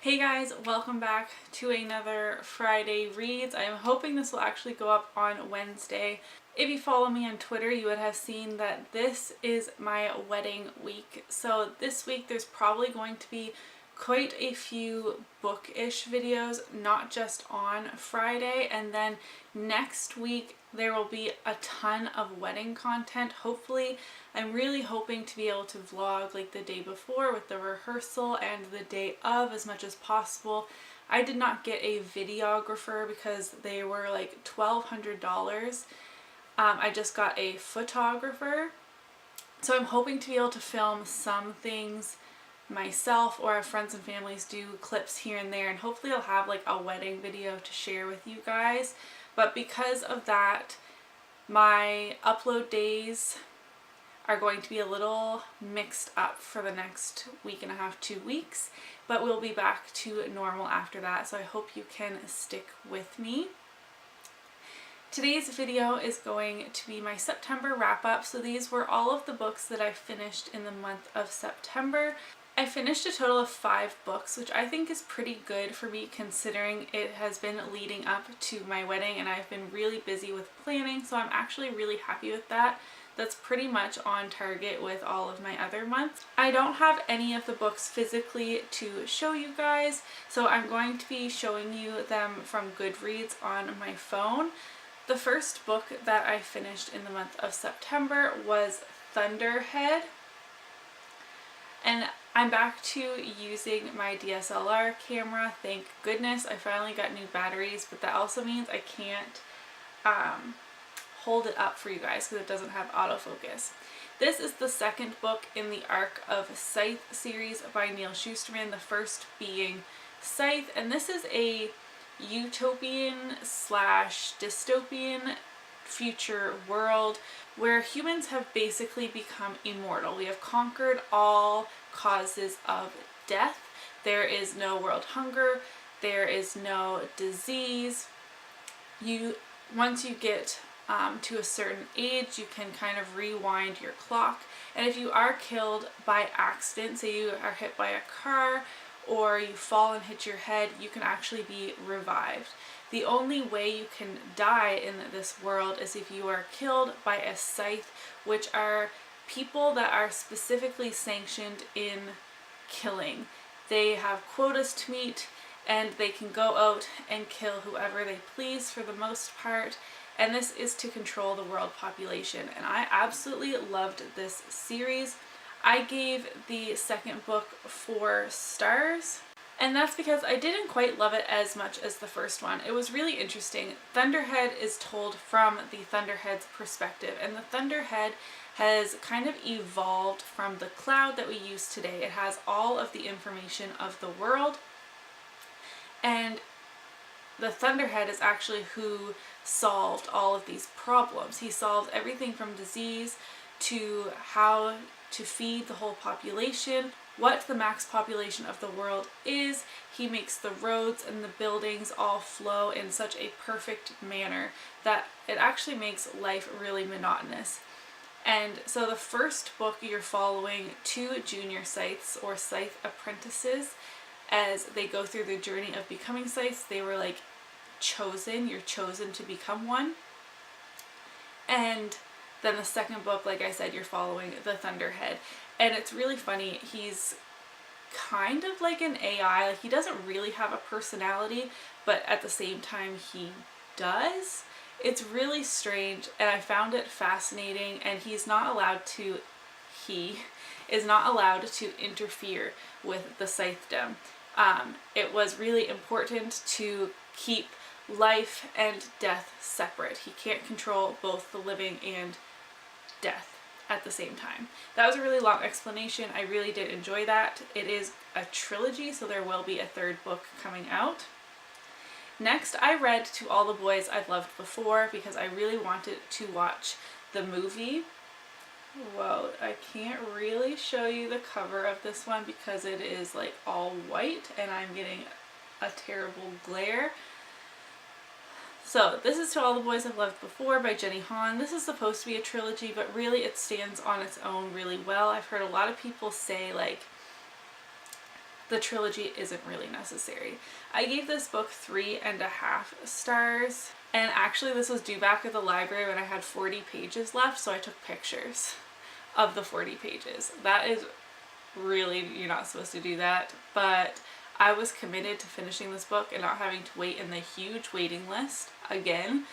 Hey guys, welcome back to another Friday Reads. I'm hoping this will actually go up on Wednesday. If you follow me on Twitter, you would have seen that this is my wedding week. So this week there's probably going to be quite a few bookish videos, not just on Friday, and then next week there will be a ton of wedding content. Hopefully, I'm really hoping to be able to vlog like the day before with the rehearsal and the day of as much as possible. I did not get a videographer because they were like $1,200. I just got a photographer, so I'm hoping to be able to film some things myself or have friends and families do clips here and there, and hopefully I'll have like a wedding video to share with you guys. But because of that, my upload days are going to be a little mixed up for the next week and a half, 2 weeks, but we'll be back to normal after that, so I hope you can stick with me. Today's video is going to be my September wrap-up. So these were all of the books that I finished in the month of September. I finished a total of 5 books, which I think is pretty good for me considering it has been leading up to my wedding and I've been really busy with planning, so I'm actually really happy with that. That's pretty much on target with all of my other months. I don't have any of the books physically to show you guys, so I'm going to be showing you them from Goodreads on my phone. The first book that I finished in the month of September was Thunderhead, and I'm back to using my DSLR camera. Thank goodness. I finally got new batteries, but that also means I can't hold it up for you guys because it doesn't have autofocus. This is the second book in the Arc of Scythe series by Neil Shusterman, the first being Scythe, and this is a utopian slash dystopian future world where humans have basically become immortal. We have conquered all causes of death. There is no world hunger. There is no disease. Once you get to a certain age, you can kind of rewind your clock. And if you are killed by accident, say you are hit by a car or you fall and hit your head, you can actually be revived. The only way you can die in this world is if you are killed by a scythe, which are people that are specifically sanctioned in killing. They have quotas to meet and they can go out and kill whoever they please for the most part, and this is to control the world population. And I absolutely loved this series. I gave the second book 4 stars, and that's because I didn't quite love it as much as the first one. It was really interesting. Thunderhead is told from the Thunderhead's perspective, and the Thunderhead has kind of evolved from the cloud that we use today. It has all of the information of the world, and the Thunderhead is actually who solved all of these problems. He solved everything from disease to how to feed the whole population, what the max population of the world is. He makes the roads and the buildings all flow in such a perfect manner that it actually makes life really monotonous. And so the first book, you're following 2 junior scythes or scythe apprentices as they go through the journey of becoming scythes. They were like chosen, you're chosen to become one. And then the second book, like I said, you're following the Thunderhead. And it's really funny. He's kind of like an AI. Like, he doesn't really have a personality, but at the same time he does. It's really strange, and I found it fascinating, and he is not allowed to interfere with the scythedom. It was really important to keep life and death separate. He can't control both the living and death at the same time. That was a really long explanation. I really did enjoy that. It is a trilogy, so there will be a 3rd book coming out. Next, I read To All the Boys I've Loved Before because I really wanted to watch the movie. Whoa, I can't really show you the cover of this one because it is like all white and I'm getting a terrible glare. So this is To All the Boys I've Loved Before by Jenny Han. This is supposed to be a trilogy, but really it stands on its own really well. I've heard a lot of people say like the trilogy isn't really necessary. I gave this book 3.5 stars, and actually this was due back at the library when I had 40 pages left, so I took pictures of the 40 pages. That is really, you're not supposed to do that, but I was committed to finishing this book and not having to wait in the huge waiting list again.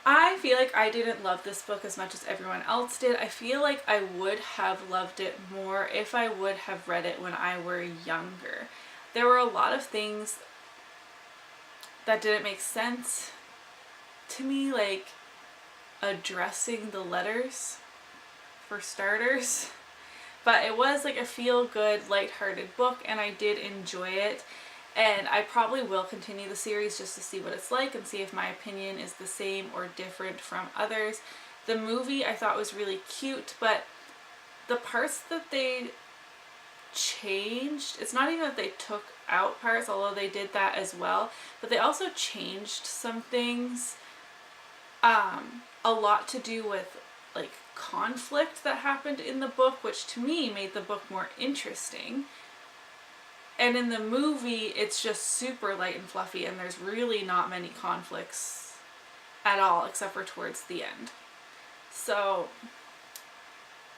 I feel like I didn't love this book as much as everyone else did. I feel like I would have loved it more if I would have read it when I were younger. There were a lot of things that didn't make sense to me, like addressing the letters for starters. But it was like a feel-good, lighthearted book, and I did enjoy it. And I probably will continue the series just to see what it's like and see if my opinion is the same or different from others. The movie I thought was really cute, but the parts that they changed, it's not even that they took out parts, although they did that as well, but they also changed some things, a lot to do with like conflict that happened in the book, which to me made the book more interesting. And in the movie it's just super light and fluffy, and there's really not many conflicts at all except for towards the end. So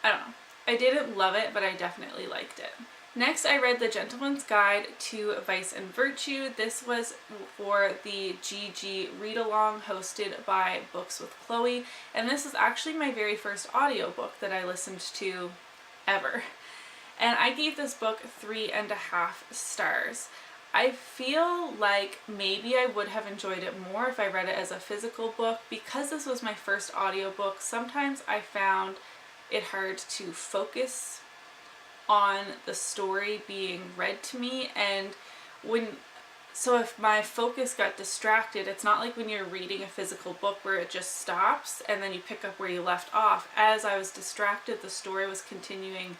I don't know, I didn't love it, but I definitely liked it. Next, I read The Gentleman's Guide to Vice and Virtue. This was for the GG read-along hosted by Books with Chloe, and this is actually my very first audiobook that I listened to ever. And I gave this book 3.5 stars. I feel like maybe I would have enjoyed it more if I read it as a physical book. Because this was my first audiobook, sometimes I found it hard to focus on the story being read to me, and so if my focus got distracted, it's not like when you're reading a physical book where it just stops and then you pick up where you left off. As I was distracted, the story was continuing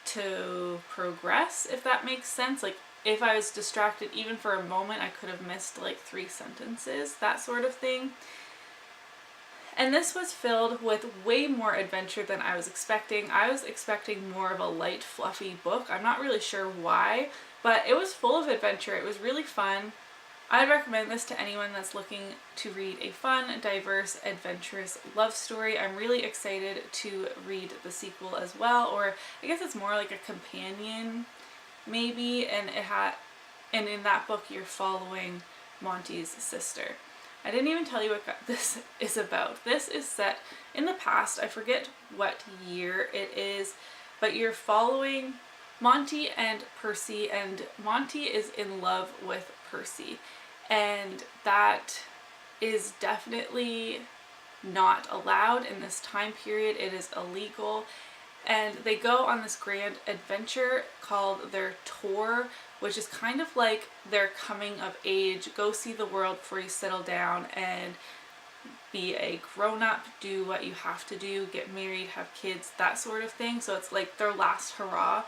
to progress, if that makes sense. Like if I was distracted even for a moment, I could have missed like 3 sentences, that sort of thing. And this was filled with way more adventure than I was expecting. I was expecting more of a light, fluffy book. I'm not really sure why, but it was full of adventure. It was really fun. I'd recommend this to anyone that's looking to read a fun, diverse, adventurous love story. I'm really excited to read the sequel as well, or I guess it's more like a companion maybe, and in that book you're following Monty's sister. I didn't even tell you what this is about. This is set in the past. I forget what year it is, but you're following Monty and Percy, and Monty is in love with Percy, and that is definitely not allowed in this time period. It is illegal, and they go on this grand adventure called their tour, which is kind of like their coming of age, go see the world before you settle down and be a grown-up, do what you have to do, get married, have kids, that sort of thing. So it's like their last hurrah,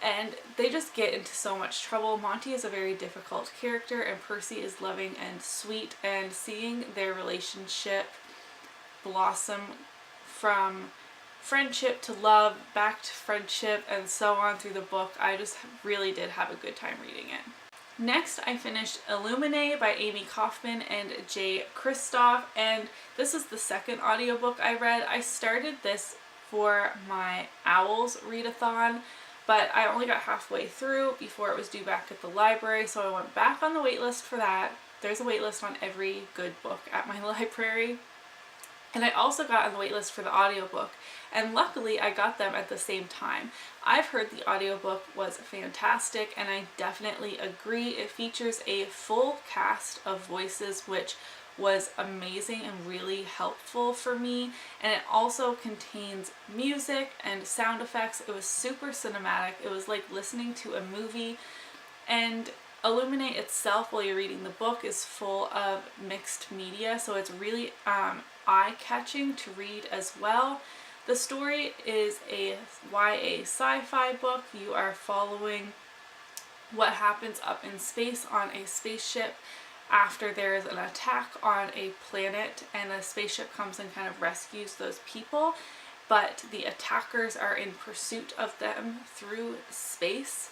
and they just get into so much trouble. Monty is a very difficult character, and Percy is loving and sweet, and seeing their relationship blossom from friendship to love, back to friendship, and so on through the book. I just really did have a good time reading it. Next, I finished Illuminae by Amy Kaufman and Jay Kristoff, and this is the second audiobook I read. I started this for my Owls readathon, but I only got halfway through before it was due back at the library, so I went back on the waitlist for that. There's a waitlist on every good book at my library. And I also got on the waitlist for the audiobook, and luckily I got them at the same time. I've heard the audiobook was fantastic, and I definitely agree. It features a full cast of voices, which was amazing and really helpful for me, and it also contains music and sound effects. It was super cinematic. It was like listening to a movie, and Illuminae itself, while you're reading the book, is full of mixed media, so it's really eye-catching to read as well. The story is a YA sci-fi book. You are following what happens up in space on a spaceship after there is an attack on a planet, and a spaceship comes and kind of rescues those people, but the attackers are in pursuit of them through space.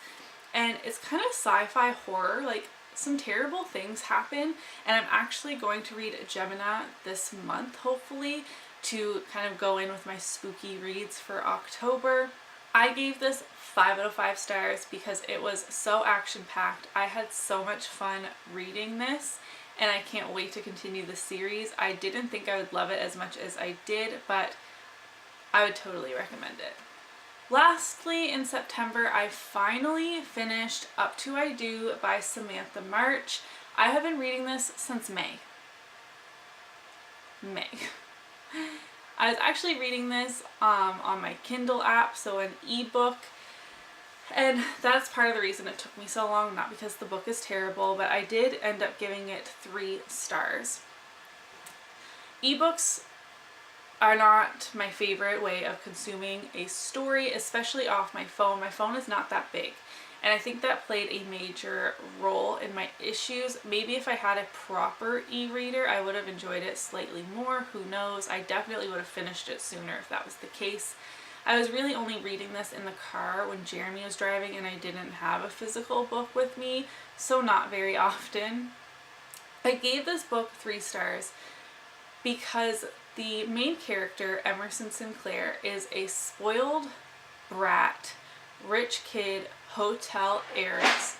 and it's kind of sci-fi horror. Like, some terrible things happen, and I'm actually going to read Gemina this month, hopefully, to kind of go in with my spooky reads for October. I gave this 5 out of 5 stars because it was so action-packed. I had so much fun reading this, and I can't wait to continue the series. I didn't think I would love it as much as I did, but I would totally recommend it. Lastly, in September, I finally finished Up to I Do by Samantha March. I have been reading this since May. I was actually reading this on my Kindle app, so an ebook, and that's part of the reason it took me so long, not because the book is terrible, but I did end up giving it 3 stars. Ebooks are not my favorite way of consuming a story, especially off my phone. My phone is not that big, and I think that played a major role in my issues. Maybe if I had a proper e-reader, I would have enjoyed it slightly more. Who knows? I definitely would have finished it sooner if that was the case. I was really only reading this in the car when Jeremy was driving and I didn't have a physical book with me, so not very often. I gave this book 3 stars because the main character, Emerson Sinclair, is a spoiled brat, rich kid, hotel heiress.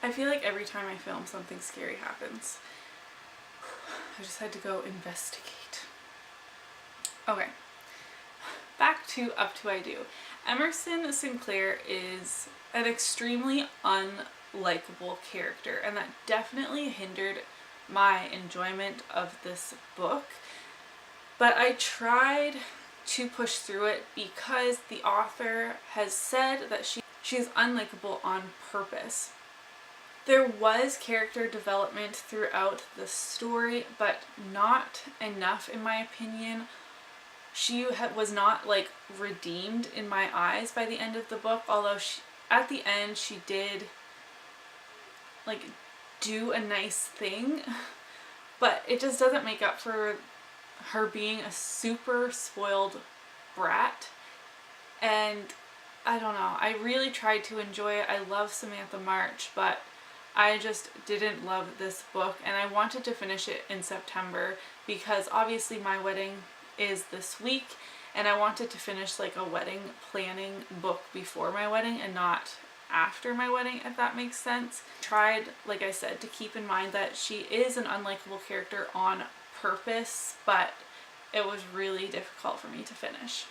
I feel like every time I film, something scary happens. I just had to go investigate. Okay, back to Up to I Do. Emerson Sinclair is an extremely unlikable character, and that definitely hindered my enjoyment of this book, but I tried to push through it because the author has said that she's unlikable on purpose. There was character development throughout the story, but not enough in my opinion. She was not like redeemed in my eyes by the end of the book, although at the end she did like do a nice thing, but it just doesn't make up for her being a super spoiled brat. And I don't know, I really tried to enjoy it. I love Samantha March, but I just didn't love this book, and I wanted to finish it in September because obviously my wedding is this week, and I wanted to finish like a wedding planning book before my wedding and not after my wedding, if that makes sense. Tried, like I said, to keep in mind that she is an unlikable character on purpose, but it was really difficult for me to finish.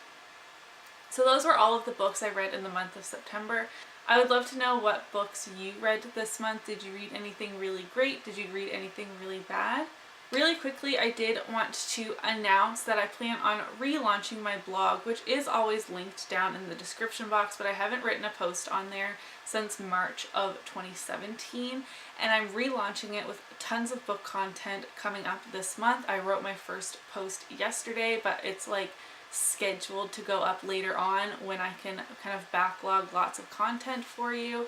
So those were all of the books I read in the month of September. I would love to know what books you read this month. Did you read anything really great? Did you read anything really bad? Really quickly, I did want to announce that I plan on relaunching my blog, which is always linked down in the description box, but I haven't written a post on there since March of 2017, and I'm relaunching it with tons of book content coming up this month. I wrote my first post yesterday, but it's like scheduled to go up later on when I can kind of backlog lots of content for you.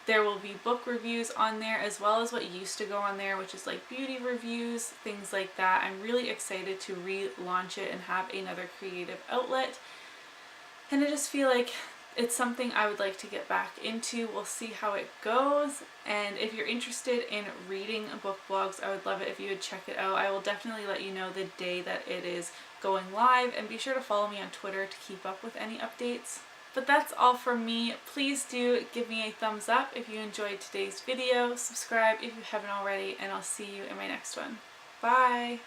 There will be book reviews on there as well as what used to go on there, which is like beauty reviews, things like that. I'm really excited to relaunch it and have another creative outlet. And I just feel like it's something I would like to get back into. We'll see how it goes. And if you're interested in reading book blogs, I would love it if you would check it out. I will definitely let you know the day that it is going live, and be sure to follow me on Twitter to keep up with any updates. But that's all from me. Please do give me a thumbs up if you enjoyed today's video, subscribe if you haven't already, and I'll see you in my next one. Bye!